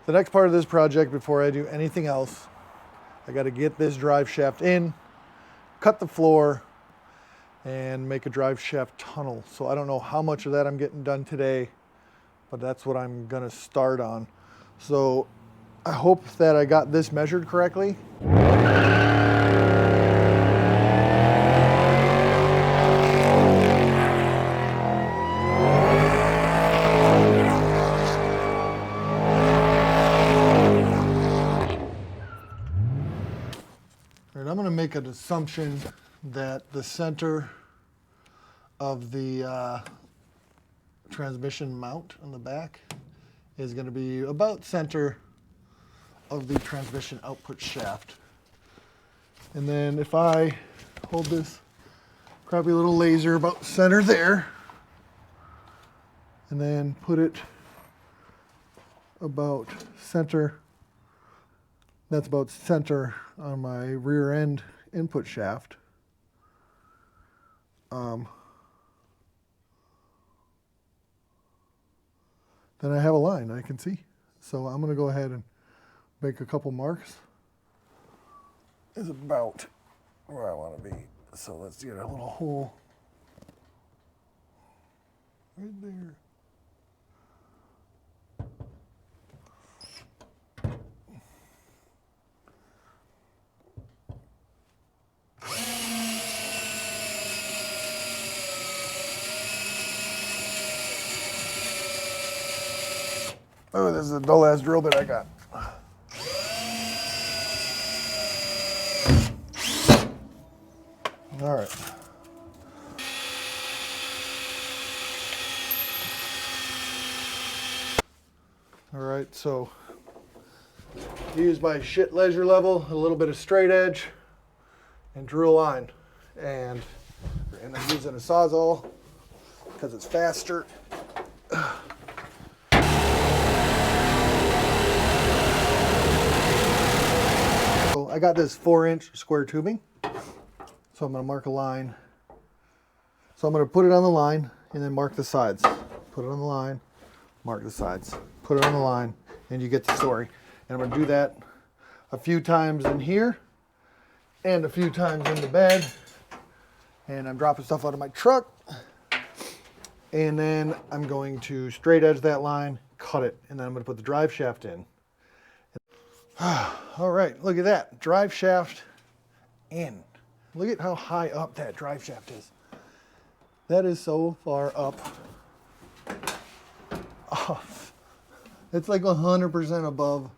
The next part of this project, before I do anything else, I got to get this drive shaft in, cut the floor, and make a drive shaft tunnel. So I don't know how much of that I'm getting done today, but that's what I'm gonna start on. So I hope that I got this measured correctly. And I'm gonna make an assumption that the center of the transmission mount on the back is going to be about center of the transmission output shaft. And then if I hold this crappy little laser about center there, and then put it about center, that's about center on my rear end input shaft. Then I have a line I can see. So I'm going to go ahead and make a couple marks. Is about where I want to be. So let's get a little hole right there. Oh, this is a dull ass drill bit I got. All right. All right, so use my shit leisure level, a little bit of straight edge, and drew a line. And I'm using a Sawzall because it's faster. I got this 4-inch square tubing, so I'm going to mark a line. So I'm going to put it on the line and then mark the sides. Put it on the line, mark the sides. Put it on the line, and you get the story. And I'm going to do that a few times in here and a few times in the bed. And I'm dropping stuff out of my truck. And then I'm going to straight edge that line, cut it, and then I'm going to put the drive shaft in. All right, look at that, drive shaft in. Look at how high up that drive shaft is. That is so far up. Oh, it's like 100% above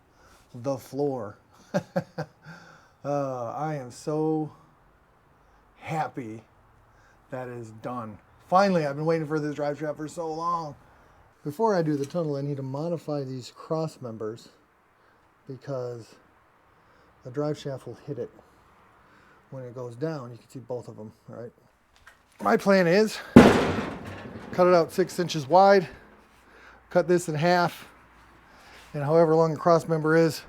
the floor. I am so happy that is done. Finally, I've been waiting for this drive shaft for so long. Before I do the tunnel, I need to modify these cross members, because the drive shaft will hit it when it goes down. You can see both of them, right? My plan is cut it out 6 inches wide, cut this in half, and however long the cross member is,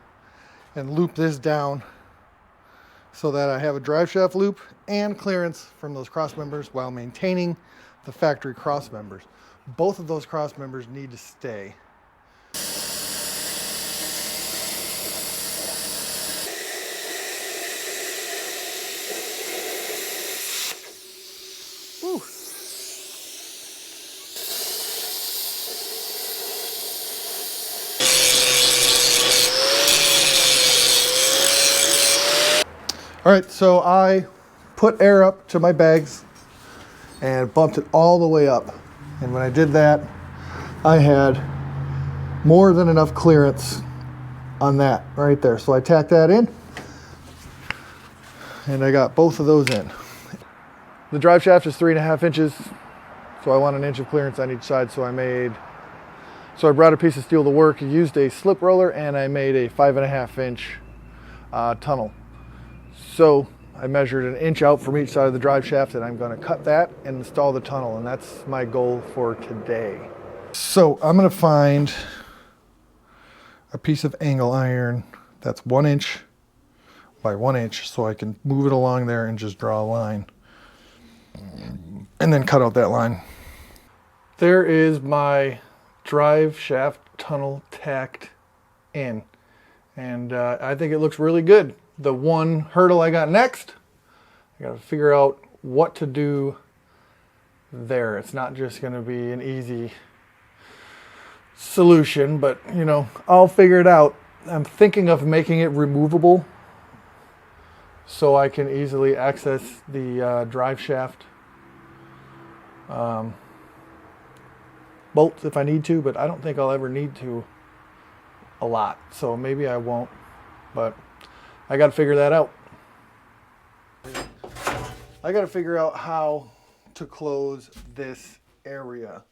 and loop this down so that I have a drive shaft loop and clearance from those cross members while maintaining the factory cross members. Both of those cross members need to stay. All right, so I put air up to my bags and bumped it all the way up. And when I did that, I had more than enough clearance on that right there. So I tacked that in, and I got both of those in. The drive shaft is 3.5 inches, so I want an inch of clearance on each side. So I brought a piece of steel to work, used a slip roller, and I made a 5.5 inch tunnel. So I measured an inch out from each side of the drive shaft, and I'm going to cut that and install the tunnel, and that's my goal for today. So I'm going to find a piece of angle iron that's 1 inch by 1 inch, so I can move it along there and just draw a line and then cut out that line. There is my drive shaft tunnel tacked in. And I think it looks really good. The one hurdle I got next, I got to figure out what to do there. It's not just going to be an easy solution, but you know, I'll figure it out. I'm thinking of making it removable so I can easily access the drive shaft bolts if I need to, but I don't think I'll ever need to a lot, so maybe I won't, but I got to figure that out. I got to figure out how to close this area.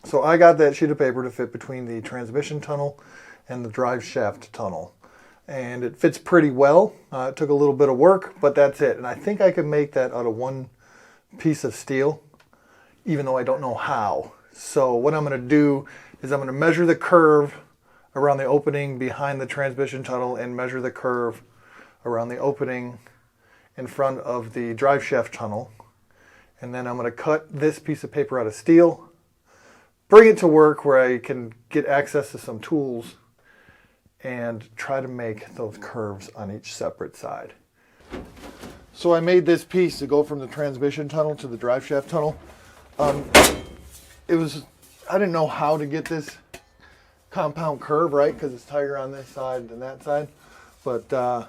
So I got that sheet of paper to fit between the transmission tunnel and the drive shaft tunnel. And it fits pretty well. It took a little bit of work, but that's it. And I think I can make that out of one piece of steel, even though I don't know how. So what I'm going to do is I'm going to measure the curve around the opening behind the transmission tunnel and measure the curve around the opening in front of the drive shaft tunnel. And then I'm going to cut this piece of paper out of steel, bring it to work where I can get access to some tools and try to make those curves on each separate side. So I made this piece to go from the transmission tunnel to the drive shaft tunnel. I didn't know how to get this compound curve right because it's tighter on this side than that side. But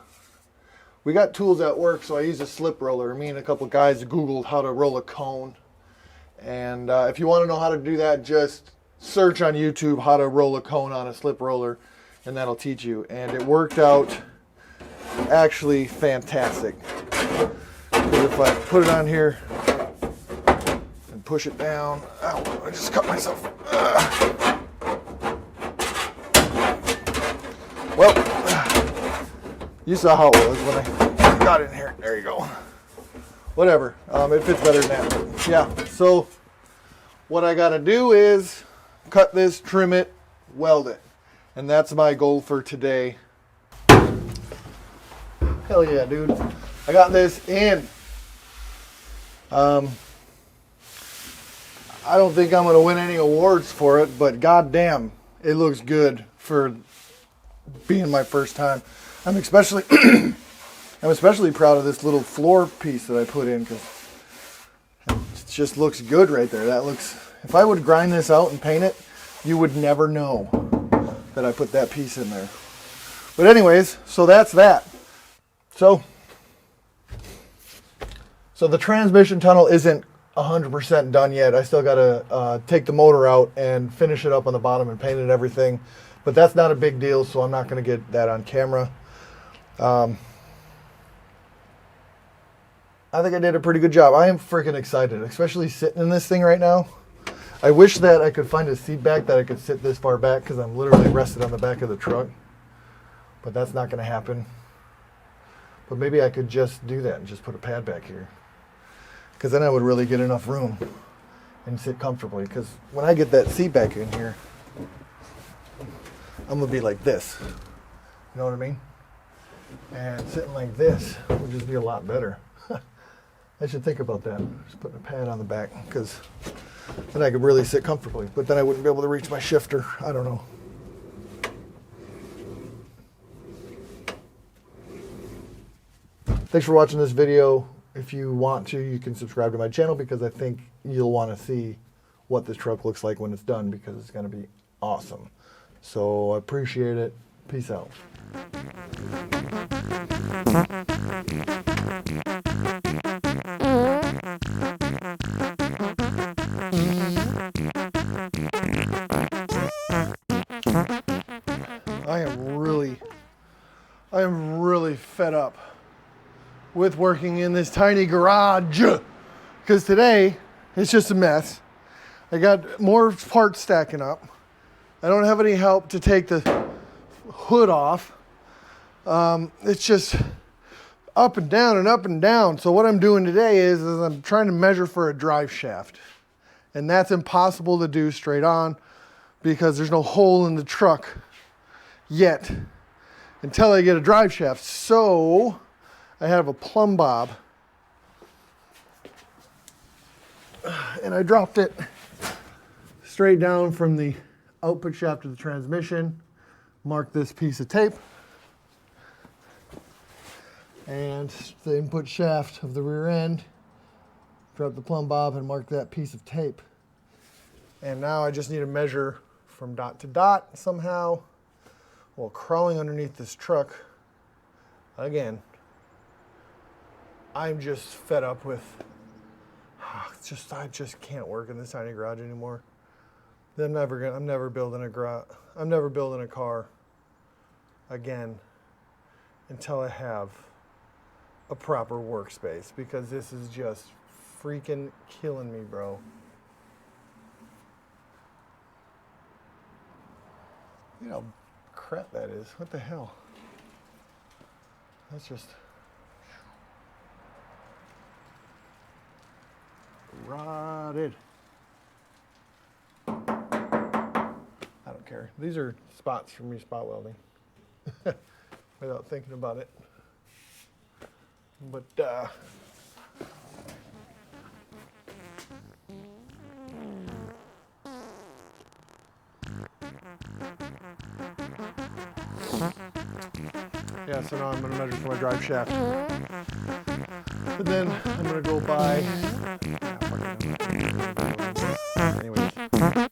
we got tools at work, so I used a slip roller. Me and a couple guys Googled how to roll a cone. And if you want to know how to do that, just search on YouTube how to roll a cone on a slip roller, and that'll teach you. And it worked out actually fantastic. Because if I put it on here and push it down, ow, I just cut myself. Well, you saw how it was when I got in here. There you go. Whatever, it fits better than that. Yeah, so what I gotta do is cut this, trim it, weld it. And that's my goal for today. Hell yeah, dude. I got this in. I don't think I'm gonna win any awards for it, but goddamn, it looks good for being my first time. I'm especially proud of this little floor piece that I put in because it just looks good right there. That looks, if I would grind this out and paint it, you would never know that I put that piece in there. But anyways, so that's that. So the transmission tunnel isn't 100% done yet. I still got to take the motor out and finish it up on the bottom and paint it and everything. But that's not a big deal, so I'm not going to get that on camera. I think I did a pretty good job. I am freaking excited, especially sitting in this thing right now. I wish that I could find a seat back that I could sit this far back because I'm literally rested on the back of the truck. But that's not going to happen. But maybe I could just do that and just put a pad back here. Because then I would really get enough room and sit comfortably. Because when I get that seat back in here, I'm going to be like this. You know what I mean? And sitting like this would just be a lot better. I should think about that. Just putting a pad on the back because then I could really sit comfortably. But then I wouldn't be able to reach my shifter. I don't know. Thanks for watching this video. If you want to, you can subscribe to my channel because I think you'll want to see what this truck looks like when it's done because it's going to be awesome. So I appreciate it. Peace out. I am really fed up with working in this tiny garage because today it's just a mess. I got more parts stacking up. I don't have any help to take the hood off. It's just, up and down and up and down. So what I'm doing today is I'm trying to measure for a drive shaft. And that's impossible to do straight on because there's no hole in the truck yet until I get a drive shaft. So I have a plumb bob and I dropped it straight down from the output shaft of the transmission, marked this piece of tape, and the input shaft of the rear end, drop the plumb bob and mark that piece of tape. And now I just need to measure from dot to dot somehow while crawling underneath this truck. Again, I'm just fed up with, I just can't work in this tiny garage anymore. I'm never building a garage. I'm never building a car again until I have a proper workspace, because this is just freaking killing me, bro. You know how crap that is. What the hell? That's just rotted. I don't care. These are spots for me spot welding without thinking about it. But yeah, so now I'm going to measure for my drive shaft. But then I'm going to go buy... Anyways.